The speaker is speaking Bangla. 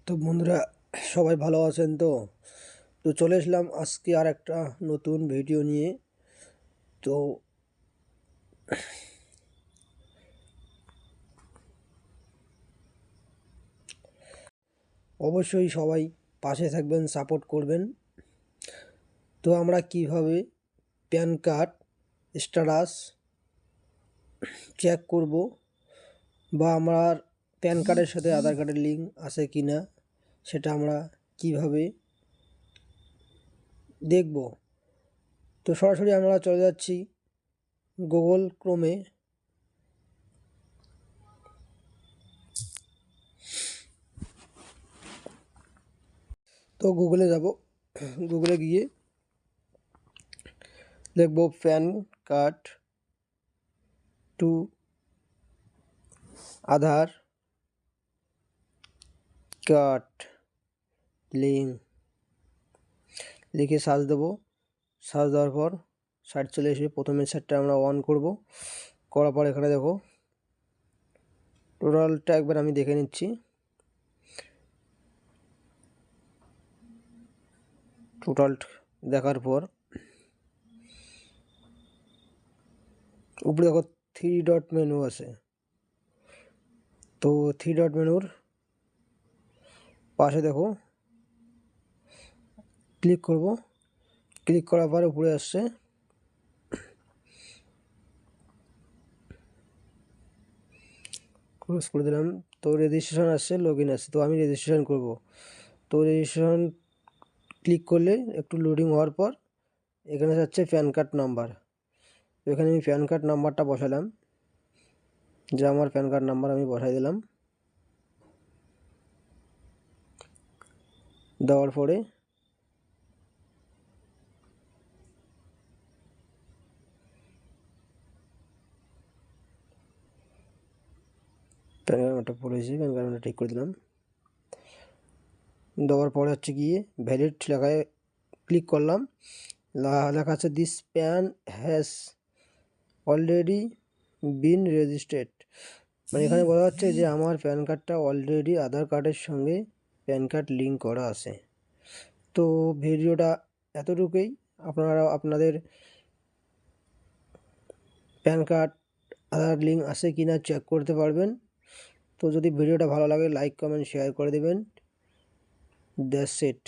তো বন্ধুরা, সবাই ভালো আছেন? তো তো চলে এসলাম আজকে আর একটা নতুন ভিডিও নিয়ে। তো অবশ্যই সবাই পাশে থাকবেন, সাপোর্ট করবেন। তো আমরা কিভাবে প্যান কার্ড স্ট্যাটাস চেক করব, বা আমার প্যান কার্ডের সাথে আধার কার্ডের লিঙ্ক আছে কি না সেটা আমরা কিভাবে দেখব। তো সরাসরি আমরা চলে যাচ্ছি গুগল ক্রোমে। তো গুগলে যাব, গুগলে গিয়ে দেখব pan card to Aadhaar card link লিখে সার্চ দেবো। সার্চ দেওয়ার পর সার্চ চলে এসে প্রথমে সার্চটা আমরা অন করব। করার পর এখানে দেখো টোটালটা একবার আমি দেখে নিচ্ছি। টোটাল দেখার পর উপরে দেখো 3 ডট মেনু আছে। তো 3 ডট মেনুর পাশে দেখো ক্লিক করব। ক্লিক করার পর উপরে আসছে ক্লোজ করে দিলাম। তো রেজিস্ট্রেশন আসছে, লগ ইন আসছে। তো আমি রেজিস্ট্রেশন করব। তো রেজিস্ট্রেশন ক্লিক করলে একটু লোডিং হওয়ার পর এখানে যাচ্ছে প্যান কার্ড নাম্বার। তো এখানে আমি প্যান কার্ড নাম্বারটা বসালাম, যে আমার প্যান কার্ড নাম্বার আমি বসাই দিলাম। দেওয়ার পরে প্যান কার্ডটা পড়েছি, প্যান কার্ডটা ঠিক করে দিলাম। দেওয়ার পরে হচ্ছে গিয়ে ভ্যালিড লেখায় ক্লিক করলাম। লেখা আছে this pan has already been registered. মানে এখানে বলা হচ্ছে যে আমার প্যান কার্ডটা অলরেডি আধার কার্ডের সঙ্গে প্যান কার্ড লিঙ্ক করা আছে। তো ভিডিওটা এতটুকুই। আপনারা আপনাদের প্যান কার্ড আধার লিঙ্ক আছে কি না চেক করতে পারবেন। তো যদি ভিডিওটা ভালো লাগে লাইক কমেন্ট শেয়ার করে দেবেন। That's it.